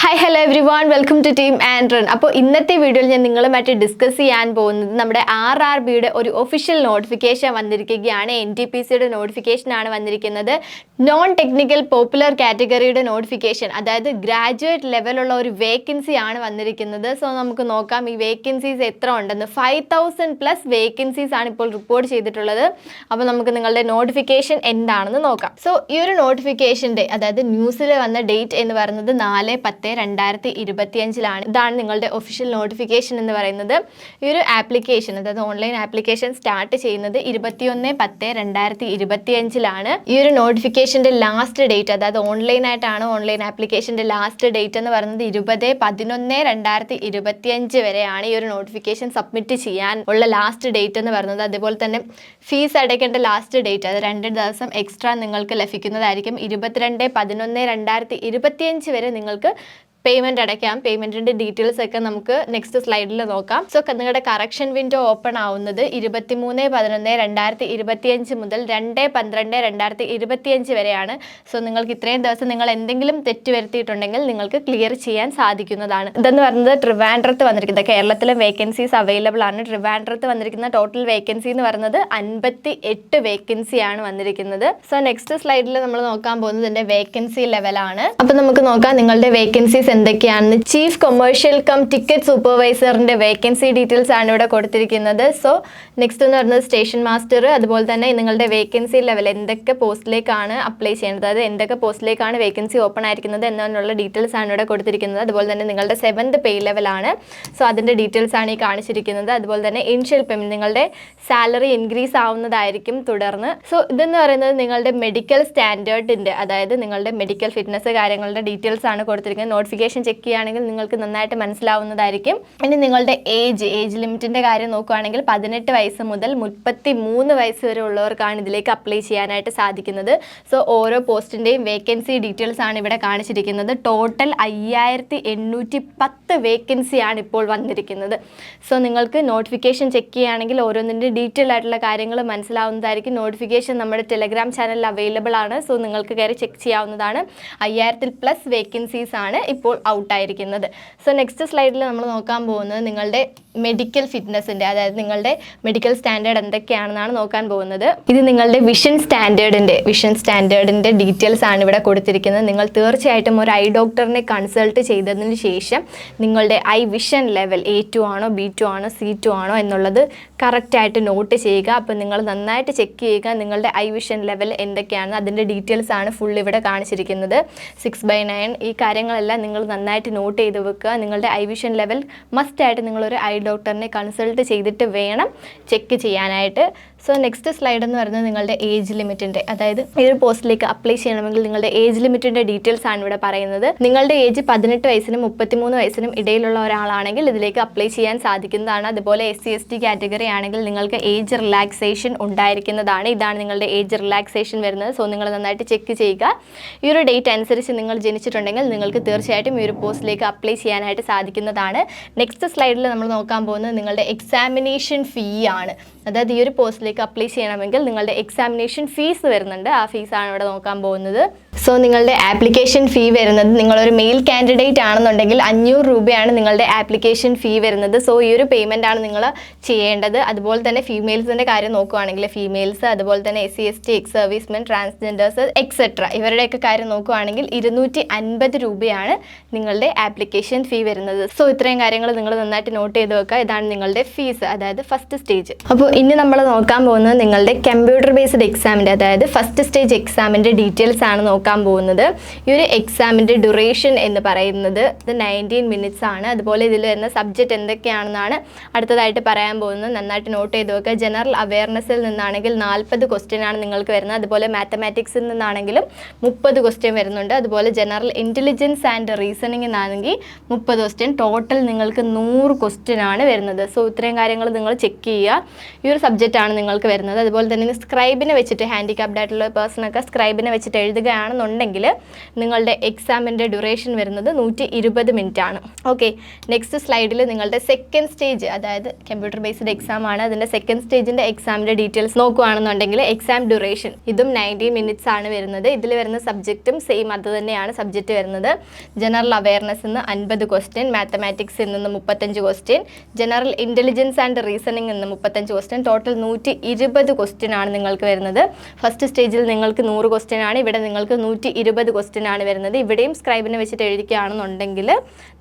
Hi hello everyone welcome to team ആൻഡ്രൺ. അപ്പോൾ ഇന്നത്തെ വീഡിയോയിൽ ഞാൻ നിങ്ങളുമായിട്ട് ഡിസ്കസ് ചെയ്യാൻ പോകുന്നത് നമ്മുടെ RRBയുടെ ഒരു ഒഫീഷ്യൽ നോട്ടിഫിക്കേഷൻ വന്നിരിക്കുകയാണ്. NTPCയുടെ നോട്ടിഫിക്കേഷനാണ് വന്നിരിക്കുന്നത്. നോൺ ടെക്നിക്കൽ പോപ്പുലർ കാറ്റഗറിയുടെ നോട്ടിഫിക്കേഷൻ, അതായത് ഗ്രാജുവേറ്റ് ലെവലുള്ള ഒരു വേക്കൻസി ആണ് വന്നിരിക്കുന്നത്. സോ നമുക്ക് നോക്കാം ഈ വേക്കൻസീസ് എത്ര ഉണ്ടെന്ന്. 5000+ വേക്കൻസീസ് ആണ് ഇപ്പോൾ റിപ്പോർട്ട് ചെയ്തിട്ടുള്ളത്. അപ്പോൾ നമുക്ക് നിങ്ങളുടെ നോട്ടിഫിക്കേഷൻ എന്താണെന്ന് നോക്കാം. സോ ഈ ഒരു നോട്ടിഫിക്കേഷൻ്റെ അതായത് ന്യൂസിൽ വന്ന ഡേറ്റ് എന്ന് പറയുന്നത് 4/10/2025 ഇതാണ് നിങ്ങളുടെ ഒഫീഷ്യൽ നോട്ടിഫിക്കേഷൻ എന്ന് പറയുന്നത്. ഈ ഒരു ആപ്ലിക്കേഷൻ അതായത് ഓൺലൈൻ ആപ്ലിക്കേഷൻ സ്റ്റാർട്ട് ചെയ്യുന്നത് 21/10/2025 ഈ ഒരു നോട്ടിഫിക്കേഷൻ്റെ ലാസ്റ്റ് ഡേറ്റ്, അതായത് ഓൺലൈനായിട്ടാണ് ഓൺലൈൻ ആപ്ലിക്കേഷൻ്റെ ലാസ്റ്റ് ഡേറ്റ് എന്ന് പറയുന്നത് 20/11/2025 വരെയാണ് ഈ ഒരു നോട്ടിഫിക്കേഷൻ സബ്മിറ്റ് ചെയ്യാൻ ഉള്ള ലാസ്റ്റ് ഡേറ്റ് എന്ന് പറയുന്നത്. അതുപോലെ തന്നെ ഫീസ് അടയ്ക്കേണ്ട ലാസ്റ്റ് ഡേറ്റ്, അത് 2 ദിവസം എക്സ്ട്രാ നിങ്ങൾക്ക് ലഭിക്കുന്നതായിരിക്കും. 22/11/2025 വരെ നിങ്ങൾക്ക് പേയ്മെൻറ്റ് അടയ്ക്കാം. പേയ്മെൻറ്റിൻ്റെ ഡീറ്റെയിൽസ് ഒക്കെ നമുക്ക് നെക്സ്റ്റ് സ്ലൈഡിൽ നോക്കാം. സോ നിങ്ങളുടെ കറക്ഷൻ വിൻഡോ ഓപ്പൺ ആവുന്നത് 23/11/2025 മുതൽ 2/12/2025 വരെയാണ്. സോ നിങ്ങൾക്ക് ഇത്രയും ദിവസം നിങ്ങൾ എന്തെങ്കിലും തെറ്റ് വരുത്തിയിട്ടുണ്ടെങ്കിൽ നിങ്ങൾക്ക് ക്ലിയർ ചെയ്യാൻ സാധിക്കുന്നതാണ്. ഇതെന്ന് പറയുന്നത് ട്രിവാൻഡ്രത്ത് വന്നിരിക്കുന്നത്, കേരളത്തിലെ വേക്കൻസീസ് അവൈലബിൾ ആണ്. ട്രിവാൻഡ്രത്ത് വന്നിരിക്കുന്ന ടോട്ടൽ വേക്കൻസി എന്ന് പറയുന്നത് 58 വേക്കൻസിയാണ് വന്നിരിക്കുന്നത്. സോ നെക്സ്റ്റ് സ്ലൈഡിൽ നമ്മൾ നോക്കാൻ പോകുന്നത് ഇതിൻ്റെ വേക്കൻസി ലെവലാണ്. അപ്പോൾ നമുക്ക് നോക്കാം നിങ്ങളുടെ വേക്കൻസീസ് എന്തൊക്കെയാണെന്ന്. ചീഫ് കൊമേഴ്ഷ്യൽ കം ടിക്കറ്റ് സൂപ്പർവൈസറിന്റെ വേക്കൻസി ഡീറ്റെയിൽസ് ആണ് ഇവിടെ കൊടുത്തിരിക്കുന്നത്. സോ നെക്സ്റ്റ് എന്ന് പറയുന്നത് സ്റ്റേഷൻ മാസ്റ്റർ, അതുപോലെ തന്നെ നിങ്ങളുടെ വേക്കൻസി ലെവൽ എന്തൊക്കെ പോസ്റ്റിലേക്കാണ് അപ്ലൈ ചെയ്യേണ്ടത്, അതായത് എന്തൊക്കെ പോസ്റ്റിലേക്കാണ് വേക്കൻസി ഓപ്പൺ ആയിരിക്കുന്നത് എന്നുള്ള ഡീറ്റെയിൽസ് ആണ് ഇവിടെ കൊടുത്തിരിക്കുന്നത്. അതുപോലെ തന്നെ നിങ്ങളുടെ 7th പേ ലെവലാണ്. സോ അതിൻ്റെ ഡീറ്റെയിൽസ് ആണ് ഈ കാണിച്ചിരിക്കുന്നത്. അതുപോലെ തന്നെ ഇനിഷ്യൽ പേയ്മെൻറ്റ്, നിങ്ങളുടെ സാലറി ഇൻക്രീസ് ആവുന്നതായിരിക്കും തുടർന്ന്. സോ ഇതെന്ന് പറയുന്നത് നിങ്ങളുടെ മെഡിക്കൽ സ്റ്റാൻഡേർഡിൻ്റെ, അതായത് നിങ്ങളുടെ മെഡിക്കൽ ഫിറ്റ്നസ് കാര്യങ്ങളുടെ ഡീറ്റെയിൽസ് ആണ് കൊടുത്തിരിക്കുന്നത്. നോട്ടിഫിക്കേഷൻ ചെക്ക് ചെയ്യുകയാണെങ്കിൽ നിങ്ങൾക്ക് നന്നായിട്ട് മനസ്സിലാവുന്നതായിരിക്കും. ഇനി നിങ്ങളുടെ ഏജ് ലിമിറ്റിൻ്റെ കാര്യം നോക്കുകയാണെങ്കിൽ 18 വയസ്സ് മുതൽ 33 വയസ്സ് വരെ ഉള്ളവർക്കാണ് ഇതിലേക്ക് അപ്ലൈ ചെയ്യാനായിട്ട് സാധിക്കുന്നത്. സോ ഓരോ പോസ്റ്റിൻ്റെയും വേക്കൻസി ഡീറ്റെയിൽസ് ആണ് ഇവിടെ കാണിച്ചിരിക്കുന്നത്. ടോട്ടൽ 5810 വേക്കൻസിയാണ് ഇപ്പോൾ വന്നിരിക്കുന്നത്. സോ നിങ്ങൾക്ക് നോട്ടിഫിക്കേഷൻ ചെക്ക് ചെയ്യുകയാണെങ്കിൽ ഓരോന്നിൻ്റെ ഡീറ്റെയിൽ ആയിട്ടുള്ള കാര്യങ്ങൾ മനസ്സിലാവുന്നതായിരിക്കും. നോട്ടിഫിക്കേഷൻ നമ്മുടെ ടെലഗ്രാം ചാനലിൽ അവൈലബിൾ ആണ്. സോ നിങ്ങൾക്ക് കയറി ചെക്ക് ചെയ്യാവുന്നതാണ്. 5000+ വേക്കൻസീസ് ആണ് ഇപ്പോൾ ഔട്ടായിരിക്കുന്നത്. സോ നെക്സ്റ്റ് സ്ലൈഡിൽ നമ്മൾ നോക്കാൻ പോകുന്നത് നിങ്ങളുടെ മെഡിക്കൽ ഫിറ്റ്നസിൻ്റെ, അതായത് നിങ്ങളുടെ മെഡിക്കൽ സ്റ്റാൻഡേർഡ് എന്തൊക്കെയാണെന്നാണ് നോക്കാൻ പോകുന്നത്. ഇത് നിങ്ങളുടെ വിഷൻ സ്റ്റാൻഡേർഡിൻ്റെ ഡീറ്റെയിൽസ് ആണ് ഇവിടെ കൊടുത്തിരിക്കുന്നത്. നിങ്ങൾ തീർച്ചയായിട്ടും ഒരു ഐ ഡോക്ടറിനെ കൺസൾട്ട് ചെയ്തതിന് ശേഷം നിങ്ങളുടെ ഐ വിഷൻ ലെവൽ A2 ആണോ B2 ആണോ C2 ആണോ എന്നുള്ളത് കറക്റ്റായിട്ട് നോട്ട് ചെയ്യുക. അപ്പോൾ നിങ്ങൾ നന്നായിട്ട് ചെക്ക് ചെയ്യുക നിങ്ങളുടെ ഐ വിഷൻ ലെവൽ എന്തൊക്കെയാണ്. അതിൻ്റെ ഡീറ്റെയിൽസ് ആണ് ഫുൾ ഇവിടെ കാണിച്ചിരിക്കുന്നത്. 6/9 ഈ കാര്യങ്ങളെല്ലാം നിങ്ങൾ നന്നായിട്ട് നോട്ട് ചെയ്ത് വെക്കുക. നിങ്ങളുടെ ഐ വിഷൻ ലെവൽ മസ്റ്റായിട്ട് നിങ്ങളൊരു ഐ ഡോക്ടറിനെ കൺസൾട്ട് ചെയ്തിട്ട് വേണം ചെക്ക് ചെയ്യാനായിട്ട്. സോ നെക്സ്റ്റ് സ്ലൈഡ് എന്ന് പറയുന്നത് നിങ്ങളുടെ ഏജ് ലിമിറ്റിൻ്റെ, അതായത് ഈ ഒരു പോസ്റ്റിലേക്ക് അപ്ലൈ ചെയ്യണമെങ്കിൽ നിങ്ങളുടെ ഏജ് ലിമിറ്റിൻ്റെ ഡീറ്റെയിൽസ് ആണ് ഇവിടെ പറയുന്നത്. നിങ്ങളുടെ ഏജ് 18 വയസ്സിനും 33 വയസ്സിനും ഇടയിലുള്ള ഒരാളാണെങ്കിൽ ഇതിലേക്ക് അപ്ലൈ ചെയ്യാൻ സാധിക്കുന്നതാണ്. അതുപോലെ SC/ST കാറ്റഗറി ആണെങ്കിൽ നിങ്ങൾക്ക് ഏജ് റിലാക്സേഷൻ ഉണ്ടായിരിക്കുന്നതാണ്. ഇതാണ് നിങ്ങളുടെ ഏജ് റിലാക്സേഷൻ വരുന്നത്. സോ നിങ്ങൾ നന്നായിട്ട് ചെക്ക് ചെയ്യുക. ഈ ഒരു ഡേറ്റ് അനുസരിച്ച് നിങ്ങൾ ജനിച്ചിട്ടുണ്ടെങ്കിൽ നിങ്ങൾക്ക് തീർച്ചയായിട്ടും ഈ ഒരു പോസ്റ്റിലേക്ക് അപ്ലൈ ചെയ്യാനായിട്ട് സാധിക്കുന്നതാണ്. നെക്സ്റ്റ് സ്ലൈഡിൽ നമ്മൾ നോക്കാൻ പോകുന്നത് നിങ്ങളുടെ എക്സാമിനേഷൻ ഫീ ആണ്. അതായത് ഈ ഒരു പോസ്റ്റിലേക്ക് അപ്ലൈ ചെയ്യണമെങ്കിൽ നിങ്ങളുടെ എക്സാമിനേഷൻ ഫീസ് വരുന്നുണ്ട്. ആ ഫീസാണ് ഇവിടെ നോക്കാൻ പോകുന്നത്. സോ നിങ്ങളുടെ ആപ്ലിക്കേഷൻ ഫീ വരുന്നത്, നിങ്ങളൊരു മെയിൽ കാൻഡിഡേറ്റ് ആണെന്നുണ്ടെങ്കിൽ 500 രൂപയാണ് നിങ്ങളുടെ ആപ്ലിക്കേഷൻ ഫീ വരുന്നത്. സോ ഈ ഒരു പേയ്മെൻ്റ് ആണ് നിങ്ങൾ ചെയ്യേണ്ടത്. അതുപോലെ തന്നെ ഫീമെയിൽസിൻ്റെ കാര്യം നോക്കുകയാണെങ്കിൽ ഫീമെയിൽസ്, അതുപോലെ തന്നെ SC/ST, ex servicemen, transgenders etcetera ഇവരുടെയൊക്കെ കാര്യം നോക്കുകയാണെങ്കിൽ 250 രൂപയാണ് നിങ്ങളുടെ ആപ്ലിക്കേഷൻ ഫീ വരുന്നത്. സോ ഇത്രയും കാര്യങ്ങൾ നിങ്ങൾ നന്നായിട്ട് നോട്ട് ചെയ്ത് വെക്കുക. ഇതാണ് നിങ്ങളുടെ ഫീസ്, അതായത് ഫസ്റ്റ് സ്റ്റേജ്. അപ്പോൾ ഇനി നമ്മൾ നോക്കാൻ പോകുന്നത് നിങ്ങളുടെ കമ്പ്യൂട്ടർ ബേസ്ഡ് എക്സാമിൻ്റെ, അതായത് ഫസ്റ്റ് സ്റ്റേജ് എക്സാമിൻ്റെ ഡീറ്റെയിൽസ് ആണ് നോക്കാൻ പോകുന്നത്. ഈ ഒരു എക്സാമിൻ്റെ ഡ്യൂറേഷൻ എന്ന് പറയുന്നത് 19 minutes ആണ്. അതുപോലെ ഇതിൽ വരുന്ന സബ്ജക്റ്റ് എന്തൊക്കെയാണെന്നാണ് അടുത്തതായിട്ട് പറയാൻ പോകുന്നത്. നന്നായിട്ട് നോട്ട് ചെയ്ത് വെക്കുക. ജനറൽ അവയർനെസ്സിൽ നിന്നാണെങ്കിൽ 40 ക്വസ്റ്റ്യൻ ആണ് നിങ്ങൾക്ക് വരുന്നത്. അതുപോലെ മാത്തമാറ്റിക്സിൽ നിന്നാണെങ്കിലും 30 ക്വസ്റ്റ്യൻ വരുന്നുണ്ട്. അതുപോലെ ജനറൽ ഇൻ്റലിജൻസ് ആൻഡ് റീസണിംഗ് എന്നാണെങ്കിൽ 30 ക്വസ്റ്റ്യൻ. ടോട്ടൽ നിങ്ങൾക്ക് 100 ക്വസ്റ്റ്യൻ ആണ് വരുന്നത്. സോ ഇത്രയും കാര്യങ്ങൾ നിങ്ങൾ ചെക്ക് ചെയ്യുക. ഈ ഒരു സബ്ജക്റ്റ് ആണ് നിങ്ങൾക്ക് വരുന്നത്. അതുപോലെ തന്നെ സ്ക്രൈബിനെ വെച്ചിട്ട് ഹാൻഡിക്യാപ്ഡ് ആയിട്ടുള്ള പേഴ്സണൊക്കെ സ്ക്രൈബിനെ വെച്ചിട്ട് എഴുതുകയാണ് ചെയ്യുകയാണെന്നുണ്ടെങ്കിൽ നിങ്ങളുടെ എക്സാമിൻ്റെ ഡ്യൂറേഷൻ വരുന്നത് 120 മിനിറ്റ് ആണ്. ഓക്കെ, നെക്സ്റ്റ് സ്ലൈഡിൽ നിങ്ങളുടെ സെക്കൻഡ് സ്റ്റേജ്, അതായത് കമ്പ്യൂട്ടർ ബേസ്ഡ് എക്സാം ആണ്, അതിൻ്റെ സെക്കൻഡ് സ്റ്റേജിൻ്റെ എക്സാമിൻ്റെ ഡീറ്റെയിൽസ് നോക്കുകയാണെന്നുണ്ടെങ്കിൽ എക്സാം ഡ്യൂറേഷൻ ഇതും 90 മിനിറ്റ്സ് ആണ് വരുന്നത്. ഇതിൽ വരുന്ന സബ്ജക്റ്റും സെയിം അത് തന്നെയാണ് സബ്ജക്റ്റ് വരുന്നത്. ജനറൽ അവയർനെസ് നിന്ന് 50 ക്വസ്റ്റ്യൻ, മാത്തമാറ്റിക്സിൽ നിന്ന് 35 question, general intelligence and reasoning നിന്ന് 35 ക്വസ്റ്റ്യൻ, ടോട്ടൽ 120 ക്വസ്റ്റ്യൻ ആണ് നിങ്ങൾക്ക് വരുന്നത്. ഫസ്റ്റ് സ്റ്റേജിൽ നിങ്ങൾക്ക് 100 ക്വസ്റ്റ്യൻ ആണ്, ഇവിടെ നിങ്ങൾക്ക് 120 ക്വസ്റ്റ്യൻ ആണ് വരുന്നത്. ഇവിടെയും സ്ക്രൈബിനെ വെച്ചിട്ട് എഴുതിക്കുകയാണെന്നുണ്ടെങ്കിൽ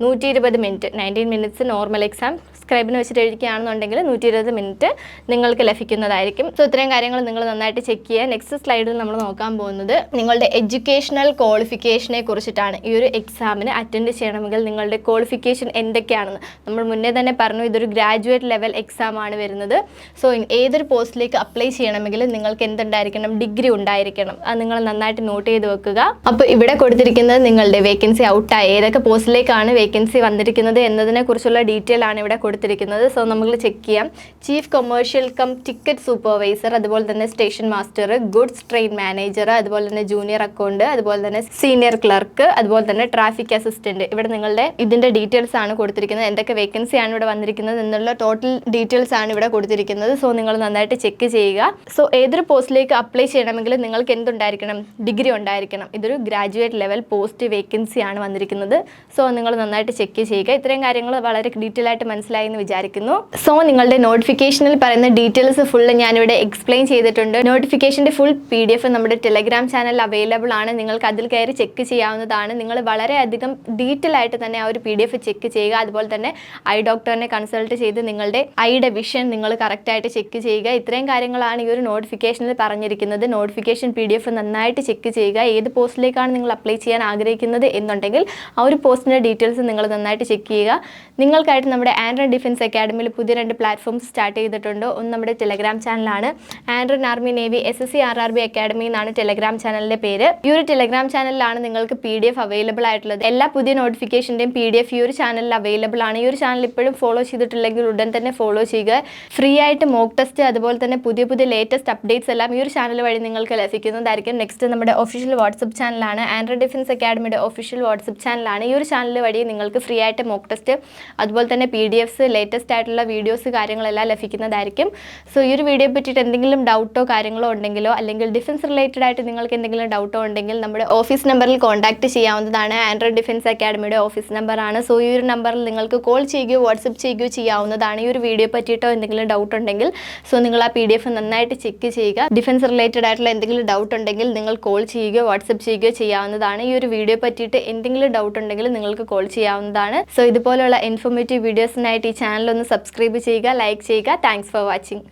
120 മിനിറ്റ്, 19 മിനിറ്റ്സ് നോർമൽ എക്സാം, സ്ക്രൈബിനെ വെച്ചിട്ട് എഴുതിക്കുകയാണെന്നുണ്ടെങ്കിൽ 120 മിനിറ്റ് നിങ്ങൾക്ക് ലഭിക്കുന്നതായിരിക്കും. സോ ഇത്രയും കാര്യങ്ങൾ നിങ്ങൾ നന്നായിട്ട് ചെക്ക് ചെയ്യുക. നെക്സ്റ്റ് സ്ലൈഡിൽ നമ്മൾ നോക്കാൻ പോകുന്നത് നിങ്ങളുടെ എഡ്യൂക്കേഷണൽ ക്വാളിഫിക്കേഷനെ കുറിച്ചിട്ടാണ്. ഈ ഒരു എക്സാമിന് അറ്റൻഡ് ചെയ്യണമെങ്കിൽ നിങ്ങളുടെ ക്വാളിഫിക്കേഷൻ എന്തൊക്കെയാണെന്ന് നമ്മൾ മുന്നേ തന്നെ പറഞ്ഞു. ഇതൊരു ഗ്രാജുവേറ്റ് ലെവൽ എക്സാം ആണ് വരുന്നത്. സോ ഏതൊരു പോസ്റ്റിലേക്ക് അപ്ലൈ ചെയ്യണമെങ്കിൽ നിങ്ങൾക്ക് എന്തുണ്ടായിരിക്കണം? ഡിഗ്രി ഉണ്ടായിരിക്കണം. അത് നിങ്ങൾ നന്നായിട്ട് നോട്ട് ചെയ്ത് വെക്കുക. അപ്പോൾ ഇവിടെ കൊടുത്തിരിക്കുന്നത് നിങ്ങളുടെ വേക്കൻസി ഔട്ടായി ഏതൊക്കെ പോസ്റ്റിലേക്കാണ് വേക്കൻസി വന്നിരിക്കുന്നത് എന്നതിനെ കുറിച്ചുള്ള ഡീറ്റെയിൽ ആണ് ഇവിടെ കൊടുത്തിരിക്കുന്നത്. സോ നമുക്ക് ചെക്ക് ചെയ്യാം. Chief commercial cum ticket supervisor, അതുപോലെ തന്നെ station master, goods train manager, അതുപോലെ തന്നെ ജൂനിയർ അക്കൗണ്ട്, അതുപോലെ തന്നെ സീനിയർ ക്ലർക്ക്, അതുപോലെ തന്നെ ട്രാഫിക് അസിസ്റ്റന്റ്. ഇവിടെ നിങ്ങളുടെ ഇതിന്റെ ഡീറ്റെയിൽസ് ആണ് കൊടുത്തിരിക്കുന്നത്. എന്തൊക്കെ വേക്കൻസി ആണ് ഇവിടെ വന്നിരിക്കുന്നത് എന്നുള്ള ടോട്ടൽ ഡീറ്റെയിൽസ് ആണ് ഇവിടെ കൊടുത്തിരിക്കുന്നത്. സോ നിങ്ങൾ നന്നായിട്ട് ചെക്ക് ചെയ്യുക. സോ ഏതൊരു പോസ്റ്റിലേക്ക് അപ്ലൈ ചെയ്യണമെങ്കിൽ നിങ്ങൾക്ക് എന്തുണ്ടായിരിക്കണം? ഡിഗ്രി ഉണ്ടായിരിക്കണം. ഇതൊരു ഗ്രാജുവേറ്റ് ലെവൽ പോസ്റ്റ് വേക്കൻസി ആണ് വന്നിരിക്കുന്നത്. സോ നിങ്ങൾ നന്നായിട്ട് ചെക്ക് ചെയ്യുക. ഇത്രയും കാര്യങ്ങൾ വളരെ ഡീറ്റെയിൽ ആയിട്ട് മനസ്സിലായി എന്ന് വിചാരിക്കുന്നു. സോ നിങ്ങളുടെ നോട്ടിഫിക്കേഷനിൽ പറയുന്ന ഡീറ്റെയിൽസ് ഫുള്ള് ഞാനിവിടെ എക്സ്പ്ലെയിൻ ചെയ്തിട്ടുണ്ട്. നോട്ടിഫിക്കേഷൻ്റെ ഫുൾ PDF നമ്മുടെ ടെലഗ്രാം ചാനൽ അവൈലബിൾ ആണ്. നിങ്ങൾക്ക് അതിൽ കയറി ചെക്ക് ചെയ്യാവുന്നതാണ്. നിങ്ങൾ വളരെയധികം ഡീറ്റെയിൽ ആയിട്ട് തന്നെ ആ ഒരു PDF ചെക്ക് ചെയ്യുക. അതുപോലെ തന്നെ ഐ ഡോക്ടറിനെ കൺസൾട്ട് ചെയ്ത് നിങ്ങളുടെ ഐയുടെ വിഷൻ നിങ്ങൾ കറക്റ്റായിട്ട് ചെക്ക് ചെയ്യുക. ഇത്രയും കാര്യങ്ങളാണ് ഈ ഒരു നോട്ടിഫിക്കേഷനിൽ പറഞ്ഞിരിക്കുന്നത്. നോട്ടിഫിക്കേഷൻ PDF നന്നായിട്ട് ചെക്ക് ചെയ്യുക. ഏത് പോസ്റ്റിലേക്കാണ് നിങ്ങൾ അപ്ലൈ ചെയ്യാൻ ആഗ്രഹിക്കുന്നത് എന്നുണ്ടെങ്കിൽ ആ ഒരു പോസ്റ്റിൻ്റെ ഡീറ്റെയിൽസ് നിങ്ങൾ നന്നായിട്ട് ചെക്ക് ചെയ്യുക. നിങ്ങൾക്കായിട്ട് നമ്മുടെ ആൻഡ്രൻ ഡിഫൻസ് അക്കാഡമിയിൽ പുതിയ 2 പ്ലാറ്റ്ഫോംസ് സ്റ്റാർട്ട് ചെയ്തിട്ടുണ്ട്. ഒന്ന് നമ്മുടെ ടെലഗ്രാം ചാനലാണ്, ആൻഡ്രൻ army navy SSC RRB academy എന്നാണ് ടെലഗ്രാം ചാനലിൻ്റെ പേര്. ഈ ഒരു ടെലഗ്രാം ചാനലിലാണ് നിങ്ങൾക്ക് PDF അവൈലബിൾ ആയിട്ടുള്ളത്. എല്ലാ പുതിയ നോട്ടിഫിക്കേഷൻ്റെയും PDF ഈ ഒരു ചാനലിൽ അവൈലബിൾ ആണ്. ഈ ഒരു ചാനൽ ഇപ്പോഴും ഫോളോ ചെയ്തിട്ടില്ലെങ്കിൽ ഉടൻ തന്നെ ഫോളോ ചെയ്യുക. ഫ്രീ ആയിട്ട് മോക്ക് ടെസ്റ്റ്, അതുപോലെ തന്നെ പുതിയ ലേറ്റസ്റ്റ് അപ്ഡേറ്റ്സ് എല്ലാം ഈ ഒരു ചാനൽ വഴി നിങ്ങൾക്ക് ലഭിക്കുന്നതായിരിക്കും. നെക്സ്റ്റ് നമ്മുടെ ഒഫീഷ്യൽ വാട്സപ്പ് ചാനലാണ്, ആൻഡ്രൻ ഡിഫൻസ് അക്കാഡമിയുടെ ഒഫീഷ്യൽ വാട്സപ്പ് ചാനലാണ്. ഈ ഒരു ചാനൽ വഴി നിങ്ങൾക്ക് ഫ്രീ ആയിട്ട് മോക്ക് ടെസ്റ്റ്, അതുപോലെ തന്നെ PDFs, ലേറ്റസ്റ്റ് ആയിട്ടുള്ള വീഡിയോസ് കാര്യങ്ങളെല്ലാം ലഭിക്കുന്നതായിരിക്കും. സോ ഈ ഒരു വീഡിയോ പറ്റിയിട്ട് എന്തെങ്കിലും ഡൗട്ടോ കാര്യങ്ങളോ ഉണ്ടെങ്കിലോ, അല്ലെങ്കിൽ ഡിഫൻസ് റിലേറ്റഡ് ആയിട്ട് നിങ്ങൾക്ക് എന്തെങ്കിലും ഡൗട്ടോ ഉണ്ടെങ്കിൽ നമ്മുടെ ഓഫീസ് നമ്പറിൽ കോൺടാക്ട് ചെയ്യാവുന്നതാണ്. ആൻഡ്രൻ ഡിഫൻസ് അക്കാഡമിയുടെ ഓഫീസ് നമ്പറാണ്. സോ ഈ ഒരു നമ്പറിൽ നിങ്ങൾക്ക് കോൾ ചെയ്യുകയോ വാട്സപ്പ് ചെയ്യുകയോ ചെയ്യാവുന്നതാണ്. ഈ ഒരു വീഡിയോ പറ്റിയിട്ടോ എന്തെങ്കിലും ഡൗട്ട് ഉണ്ടെങ്കിൽ സോ നിങ്ങൾ ആ PDF നന്നായിട്ട് ചെക്ക് ചെയ്യുക. ഡിഫൻസ് റിലേറ്റഡ് ആയിട്ടുള്ള എന്തെങ്കിലും ഡൗട്ട് ഉണ്ടെങ്കിൽ നിങ്ങൾ കോൾ ചെയ്യുകയോ വാട്സപ്പ് ചെയ്യുകയോ ചെയ്യാവുന്നതാണ്. ഈ ഒരു വീഡിയോ പറ്റിയിട്ട് എന്തെങ്കിലും ഡൗട്ട് ഉണ്ടെങ്കിൽ നിങ്ങൾക്ക് കോൾ ചെയ്യാവുന്നതാണ്. സോ ഇതുപോലുള്ള ഇൻഫോർമേറ്റീവ് വീഡിയോസിനായിട്ട് ഈ ചാനൽ ഒന്ന് സബ്സ്ക്രൈബ് ചെയ്യുക, ലൈക്ക് ചെയ്യുക. Thanks for watching.